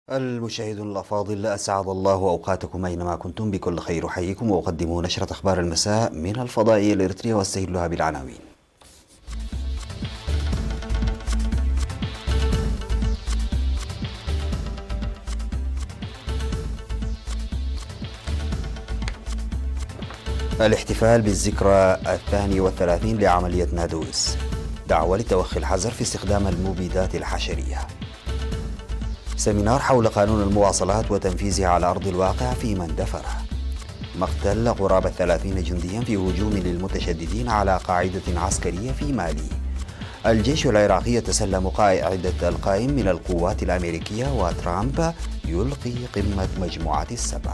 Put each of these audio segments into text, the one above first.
المشاهدون الأفاضل، أسعد الله أوقاتكم أينما كنتم بكل خير. أحييكم وأقدم نشرة أخبار المساء من الفضائية الإريترية واستهلها بالعناوين. الاحتفال بالذكرى 32 لعملية نادويس. دعوة لتوخي الحذر في استخدام المبيدات الحشرية. سيمينار حول قانون المواصلات وتنفيذه على أرض الواقع في مندفرة. مقتل قرابة 30 جنديا في هجوم للمتشددين على قاعدة عسكرية في مالي. الجيش العراقي يتسلم قاعدة القائم من القوات الأمريكية، وترامب يلقي قمة مجموعة السبع.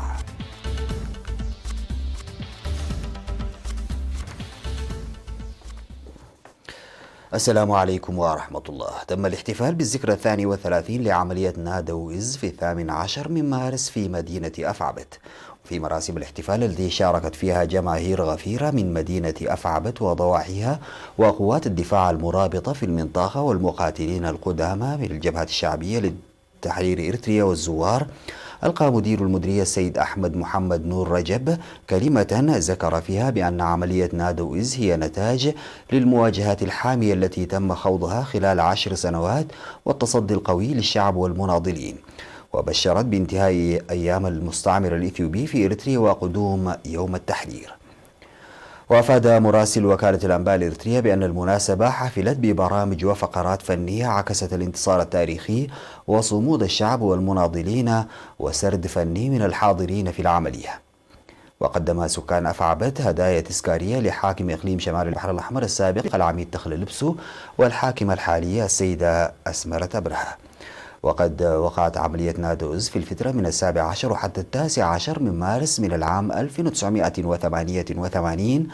السلام عليكم ورحمة الله. تم الاحتفال بالذكرى 32 لعملية نادويز في 18 من مارس في مدينة أفعبت. في مراسم الاحتفال التي شاركت فيها جماهير غفيرة من مدينة أفعبت وضواحيها وقوات الدفاع المرابطة في المنطقة والمقاتلين القدامى بالجبهة الشعبية لتحرير إريتريا والزوار، ألقى مدير المديرية السيد أحمد محمد نور رجب كلمة ذكر فيها بأن عملية نادويز هي نتاج للمواجهات الحامية التي تم خوضها خلال 10 سنوات والتصدي القوي للشعب والمناضلين، وبشرت بانتهاء أيام المستعمر الإثيوبي في إريتريا وقدوم يوم التحرير. وأفاد مراسل وكالة الأنباء الإريترية بأن المناسبة حفلت ببرامج وفقرات فنية عكست الانتصار التاريخي وصمود الشعب والمناضلين وسرد فني من الحاضرين في العملية. وقدم سكان أفعبت هدايا تذكارية لحاكم إقليم شمال البحر الأحمر السابق العميد تخل لبسو والحاكمة الحالية السيدة أسمرة أبرهة. وقد وقعت عملية نادوز في الفترة من 17 وحتى 19 من مارس من العام 1988،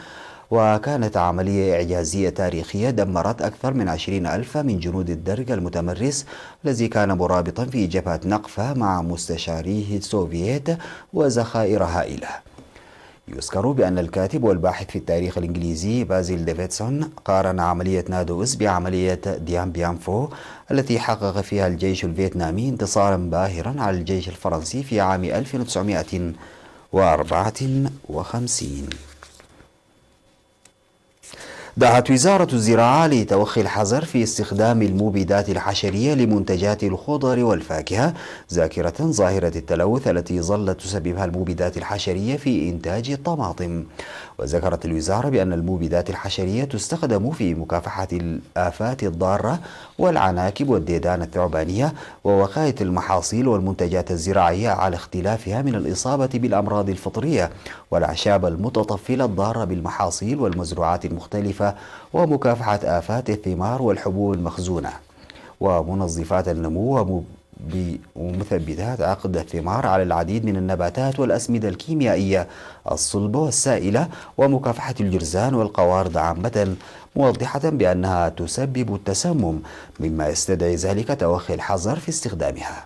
وكانت عملية إعجازية تاريخية دمرت أكثر من 20 ألف من جنود الدرق المتمرس الذي كان مرابطا في جبهة نقفة مع مستشاريه السوفييت وذخائر هائلة. يذكر بأن الكاتب والباحث في التاريخ الإنجليزي بازيل ديفيدسون قارن عملية نادوز بعملية ديان بيان فو التي حقق فيها الجيش الفيتنامي انتصارا باهرا على الجيش الفرنسي في عام 1954. دعت وزارة الزراعة لتوخي الحذر في استخدام المبيدات الحشرية لمنتجات الخضر والفاكهة، ذاكرة ظاهرة التلوث التي ظلت تسببها المبيدات الحشرية في إنتاج الطماطم. وذكرت الوزارة بأن المبيدات الحشرية تستخدم في مكافحة الآفات الضارة والعناكب والديدان الثعبانية ووقاية المحاصيل والمنتجات الزراعية على اختلافها من الإصابة بالأمراض الفطرية والأعشاب المتطفلة الضارة بالمحاصيل والمزروعات المختلفة، ومكافحة آفات الثمار والحبوب المخزونة ومنظفات النمو ومثبتات عقد الثمار على العديد من النباتات والأسمدة الكيميائية الصلبة والسائلة، ومكافحة الجرذان والقوارض عامة، موضحة بأنها تسبب التسمم مما يستدعي ذلك توخي الحذر في استخدامها.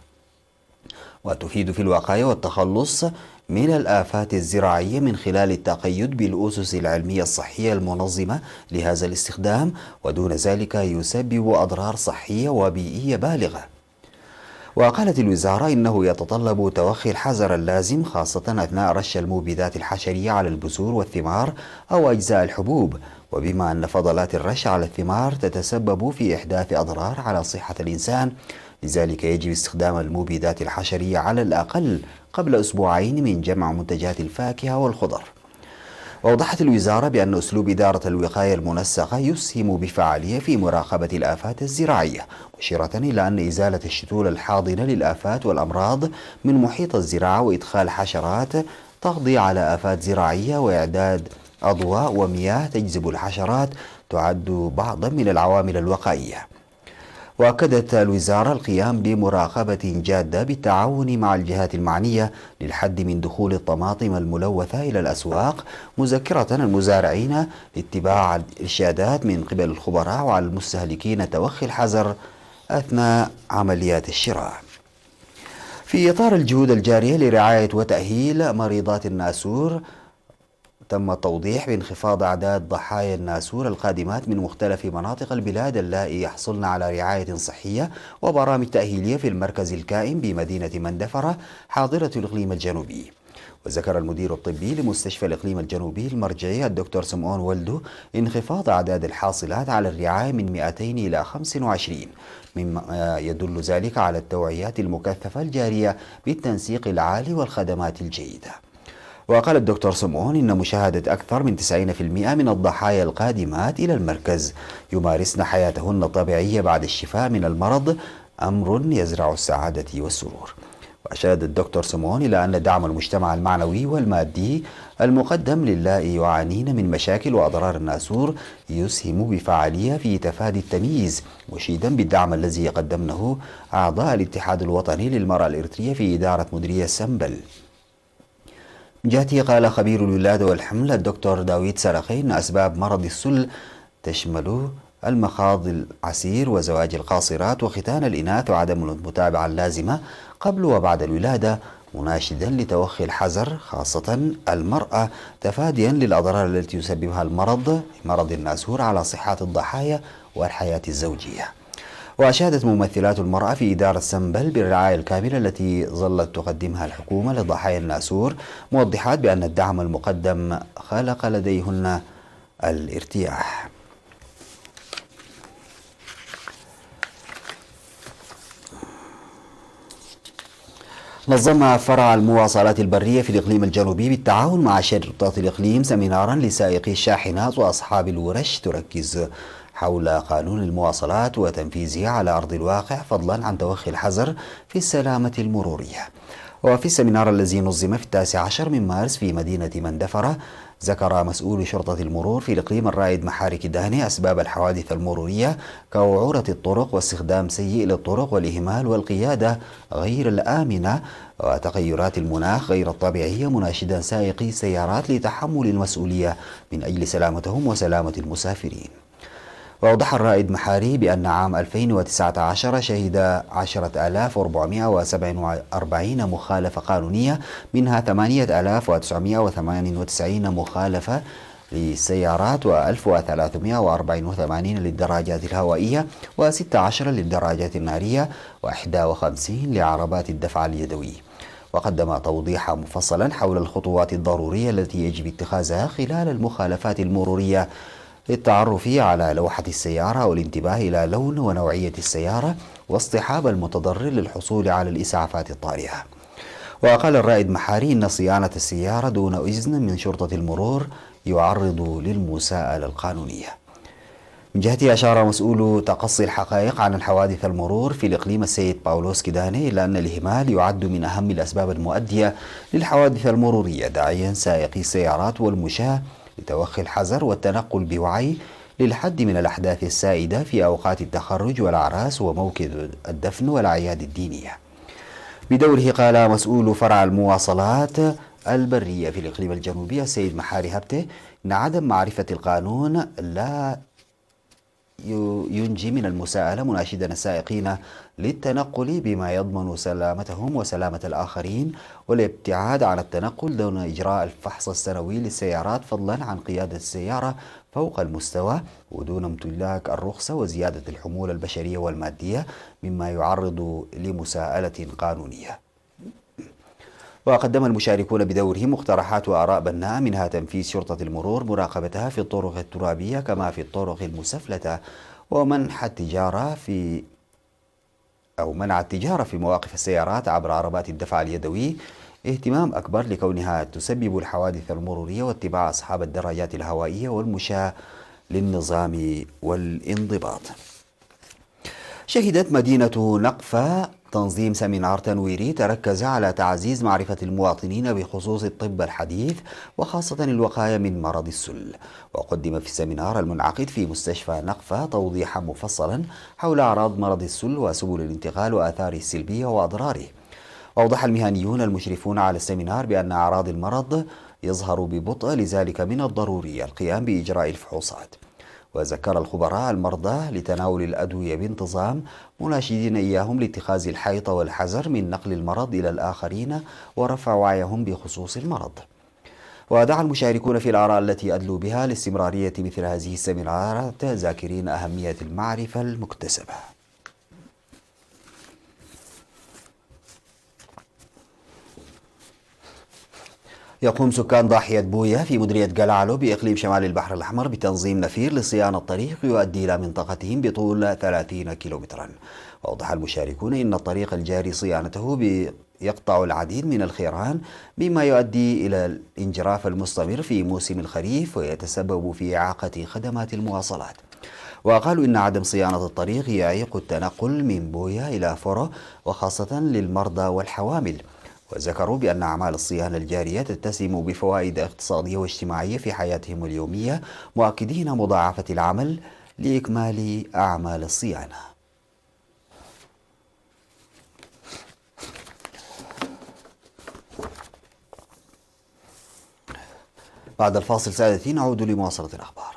وتفيد في الوقاية والتخلص من الآفات الزراعية من خلال التقيد بالأسس العلمية الصحية المنظمة لهذا الاستخدام، ودون ذلك يسبب أضرار صحية وبيئية بالغة. وقالت الوزارة إنه يتطلب توخي الحذر اللازم خاصة أثناء رش المبيدات الحشرية على البذور والثمار أو أجزاء الحبوب، وبما أن فضلات الرش على الثمار تتسبب في إحداث أضرار على صحة الإنسان، لذلك يجب استخدام المبيدات الحشرية على الأقل قبل أسبوعين من جمع منتجات الفاكهة والخضر. وأوضحت الوزارة بأن أسلوب إدارة الوقاية المنسقة يسهم بفعالية في مراقبة الآفات الزراعية، مشيرة إلى أن إزالة الشتول الحاضنة للآفات والأمراض من محيط الزراعة وإدخال حشرات تقضي على آفات زراعية وإعداد أضواء ومياه تجذب الحشرات تعد بعضا من العوامل الوقائية. وأكدت الوزارة القيام بمراقبة جادة بالتعاون مع الجهات المعنية للحد من دخول الطماطم الملوثة إلى الأسواق، مذكرة المزارعين لاتباع الإرشادات من قبل الخبراء وعلى المستهلكين توخي الحذر أثناء عمليات الشراء. في إطار الجهود الجارية لرعاية وتأهيل مريضات الناسور، تم التوضيح بانخفاض أعداد ضحايا الناسور القادمات من مختلف مناطق البلاد اللائي يحصلن على رعاية صحية وبرامج تأهيلية في المركز الكائن بمدينة مندفرة حاضرة الإقليم الجنوبي. وذكر المدير الطبي لمستشفى الإقليم الجنوبي المرجعي الدكتور سمعون ولدو انخفاض أعداد الحاصلات على الرعاية من 200 إلى 25، مما يدل ذلك على التوعيات المكثفة الجارية بالتنسيق العالي والخدمات الجيدة. وقال الدكتور سمعون إن مشاهدة أكثر من 90% من الضحايا القادمات إلى المركز يمارسن حياتهن الطبيعية بعد الشفاء من المرض أمر يزرع السعادة والسرور. وأشاد الدكتور سمعون إلى أن دعم المجتمع المعنوي والمادي المقدم للائي يعانين من مشاكل وأضرار الناسور يسهم بفعالية في تفادي التمييز، مشيدا بالدعم الذي قدمنه أعضاء الاتحاد الوطني للمرأة الإريترية في إدارة مديرية سنبل. من جهته قال خبير الولادة والحمل الدكتور داويد سرخي أن أسباب مرض السل تشمل المخاض العسير وزواج القاصرات وختان الإناث وعدم المتابعة اللازمة قبل وبعد الولادة، مناشدا لتوخي الحذر خاصة المرأة تفاديا للأضرار التي يسببها مرض الناسور على صحة الضحايا والحياة الزوجية. وأشادت ممثلات المرأة في إدارة سنبل بالرعاية الكاملة التي ظلت تقدمها الحكومة لضحايا الناسور، موضحات بأن الدعم المقدم خلق لديهن الارتياح. نظم فرع المواصلات البرية في الإقليم الجنوبي بالتعاون مع شرطة الإقليم سمينارا لسائقي الشاحنات وأصحاب الورش تركز حول قانون المواصلات وتنفيذه على أرض الواقع، فضلا عن توخي الحذر في السلامة المرورية. وفي السمينار الذي نظم في 19 من مارس في مدينة مندفرة، ذكر مسؤول شرطة المرور في الإقليم الرائد محاري كدهاني أسباب الحوادث المرورية كوعورة الطرق واستخدام سيء للطرق والإهمال والقيادة غير الآمنة وتغيرات المناخ غير الطبيعية، مناشدا سائقي السيارات لتحمل المسؤولية من أجل سلامتهم وسلامة المسافرين. وأوضح الرائد محاري بأن عام 2019 شهد 10,447 مخالفة قانونية، منها 8,998 مخالفة للسيارات و1384 للدراجات الهوائية و16 للدراجات النارية و51 لعربات الدفع اليدوي. وقدم توضيحا مفصلا حول الخطوات الضرورية التي يجب اتخاذها خلال المخالفات المرورية للتعرف على لوحة السيارة والانتباه إلى لون ونوعية السيارة واصطحاب المتضرر للحصول على الإسعافات الطارئة. وقال الرائد محاري إن صيانة السيارة دون إذن من شرطة المرور يعرض للمساءلة القانونية. من جهته أشار مسؤول تقصي الحقائق عن الحوادث المرور في الإقليم السيد باولوس كيداني إلى أن الإهمال يعد من أهم الأسباب المؤدية للحوادث المرورية، داعيا سائقي السيارات والمشاة لتوخي الحذر والتنقل بوعي للحد من الأحداث السائدة في أوقات التخرج والأعراس وموكب الدفن والأعياد الدينية. بدوره قال مسؤول فرع المواصلات البرية في الإقليم الجنوبي السيد محاري هبته إن عدم معرفة القانون لا ينجي من المساءلة، مناشدا السائقين للتنقل بما يضمن سلامتهم وسلامة الآخرين والابتعاد عن التنقل دون إجراء الفحص السنوي للسيارات، فضلا عن قيادة السيارة فوق المستوى ودون امتلاك الرخصة وزيادة الحمولة البشرية والمادية، مما يعرض لمساءلة قانونية. وقدم المشاركون بدورهم مقترحات وآراء بناءة، منها تنفيذ شرطة المرور مراقبتها في الطرق الترابية كما في الطرق المسفلتة، ومنع التجارة في مواقف السيارات عبر عربات الدفع اليدوي، اهتمام أكبر لكونها تسبب الحوادث المرورية، واتباع أصحاب الدراجات الهوائية والمشاة للنظام والانضباط. شهدت مدينة نقفة تنظيم سمينار تنويري تركز على تعزيز معرفة المواطنين بخصوص الطب الحديث وخاصة الوقاية من مرض السل. وقدم في السمينار المنعقد في مستشفى نقفة توضيحا مفصلا حول أعراض مرض السل وسبل الانتقال وآثاره السلبية وأضراره. وأوضح المهنيون المشرفون على السمينار بأن أعراض المرض يظهر ببطء، لذلك من الضروري القيام بإجراء الفحوصات. وذكر الخبراء المرضى لتناول الأدوية بانتظام، مناشدين إياهم لاتخاذ الحيطة والحذر من نقل المرض إلى الآخرين ورفع وعيهم بخصوص المرض. ودعا المشاركون في الآراء التي أدلوا بها لاستمرارية مثل هذه السيمينارات، ذاكرين أهمية المعرفة المكتسبة. يقوم سكان ضاحية بويا في مديرية جلالو بإقليم شمال البحر الأحمر بتنظيم نفير لصيانة الطريق يؤدي إلى منطقتهم بطول 30 كيلومترا. وأوضح المشاركون إن الطريق الجاري صيانته يقطع العديد من الخيران، مما يؤدي إلى الانجراف المستمر في موسم الخريف ويتسبب في إعاقة خدمات المواصلات. وقالوا إن عدم صيانة الطريق يعيق التنقل من بويا إلى فورو، وخاصة للمرضى والحوامل. وذكروا بأن أعمال الصيانة الجارية تتسم بفوائد اقتصادية واجتماعية في حياتهم اليومية، مؤكدين مضاعفة العمل لإكمال أعمال الصيانة. بعد الفاصل سادتي نعود لمواصلة الأخبار.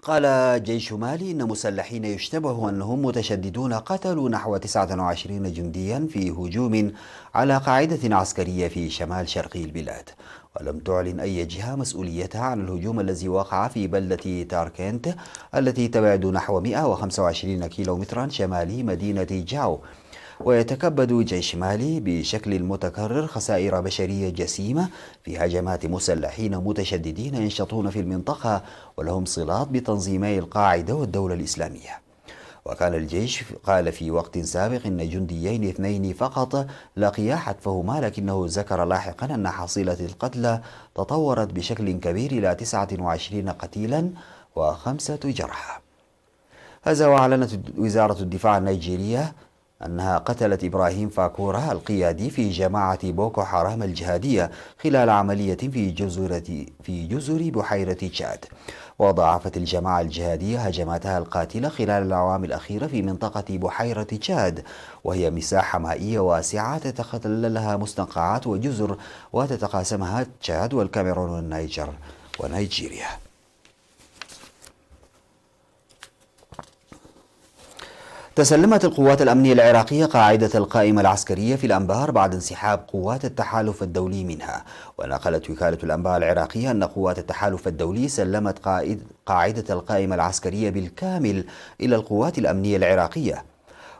قال جيش مالي إن مسلحين يشتبه أنهم متشددون قتلوا نحو 29 جنديا في هجوم على قاعدة عسكرية في شمال شرقي البلاد. ولم تعلن أي جهة مسؤوليتها عن الهجوم الذي وقع في بلدة تاركنت التي تبعد نحو 125 كيلومترا شمالي مدينة جاو. ويتكبد جيش مالي بشكل متكرر خسائر بشرية جسيمة في هجمات مسلحين متشددين ينشطون في المنطقة ولهم صلات بتنظيمي القاعدة والدولة الإسلامية. وكان الجيش قال في وقت سابق إن جنديين 2 فقط لقيا حتفهما، لكنه ذكر لاحقا أن حصيلة القتلى تطورت بشكل كبير إلى 29 قتيلا و5 جرحى. هذا وأعلنت وزارة الدفاع النيجيرية أنها قتلت إبراهيم فاكورة القيادي في جماعة بوكو حرام الجهادية خلال عملية في جزر بحيرة تشاد. وضاعفت الجماعة الجهادية هجماتها القاتلة خلال الأعوام الأخيرة في منطقة بحيرة تشاد، وهي مساحة مائية واسعة تتخللها مستنقعات وجزر وتتقاسمها تشاد والكاميرون والنيجر ونيجيريا. تسلمت القوات الأمنية العراقية قاعدة القائمة العسكرية في الأنبار بعد انسحاب قوات التحالف الدولي منها. ونقلت وكالة الأنباء العراقية أن قوات التحالف الدولي سلمت قاعدة القائمة العسكرية بالكامل إلى القوات الأمنية العراقية.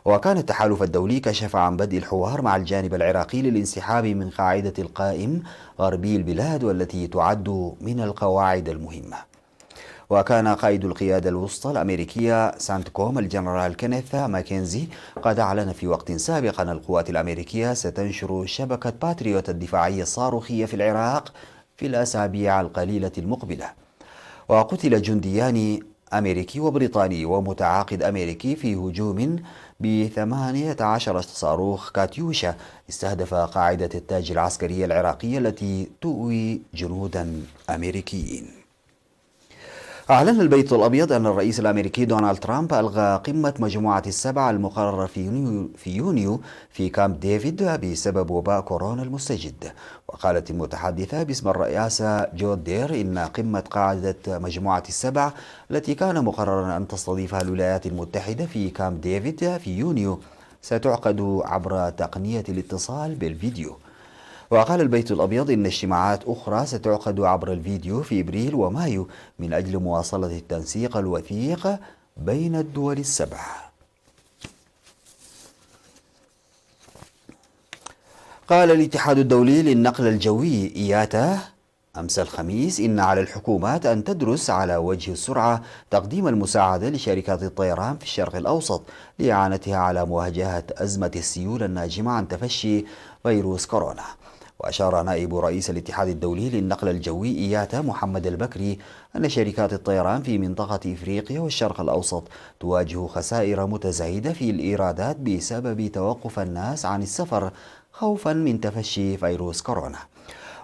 وكان التحالف الدولي كشف عن بدء الحوار مع الجانب العراقي للانسحاب من قاعدة القائم غربي البلاد، والتي تعد من القواعد المهمة. وكان قائد القيادة الوسطى الأمريكية سانتكوم الجنرال كينيث ماكنزي قد أعلن في وقت سابق أن القوات الأمريكية ستنشر شبكة باتريوت الدفاعية الصاروخية في العراق في الأسابيع القليلة المقبلة. وقتل جنديان أمريكي وبريطاني ومتعاقد أمريكي في هجوم ب18 صاروخ كاتيوشا استهدف قاعدة التاج العسكرية العراقية التي تؤوي جنودا أمريكيين. أعلن البيت الأبيض أن الرئيس الأمريكي دونالد ترامب ألغى قمة مجموعة السبع المقررة في يونيو في كامب ديفيد بسبب وباء كورونا المستجد. وقالت المتحدثة باسم الرئاسة جود دير إن قمة قاعدة مجموعة السبع التي كان مقررا أن تستضيفها الولايات المتحدة في كامب ديفيد في يونيو ستعقد عبر تقنية الاتصال بالفيديو. وقال البيت الأبيض إن اجتماعات أخرى ستعقد عبر الفيديو في إبريل ومايو من أجل مواصلة التنسيق الوثيق بين الدول السبع. قال الاتحاد الدولي للنقل الجوي إياتا أمس الخميس إن على الحكومات أن تدرس على وجه السرعة تقديم المساعدة لشركات الطيران في الشرق الأوسط لإعانتها على مواجهة أزمة السيول الناجمة عن تفشي فيروس كورونا. وأشار نائب رئيس الاتحاد الدولي للنقل الجوي إياتا محمد البكري أن شركات الطيران في منطقة إفريقيا والشرق الأوسط تواجه خسائر متزايدة في الإيرادات بسبب توقف الناس عن السفر خوفا من تفشي فيروس كورونا.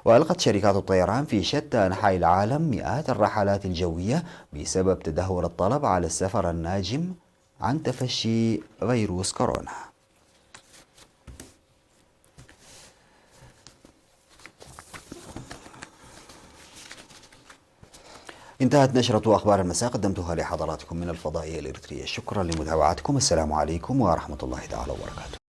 وألقت شركات الطيران في شتى أنحاء العالم مئات الرحلات الجوية بسبب تدهور الطلب على السفر الناجم عن تفشي فيروس كورونا. انتهت نشرة أخبار المساء قدمتها لحضراتكم من الفضائية الإريترية. شكرا لمتابعتكم. السلام عليكم ورحمة الله تعالى وبركاته.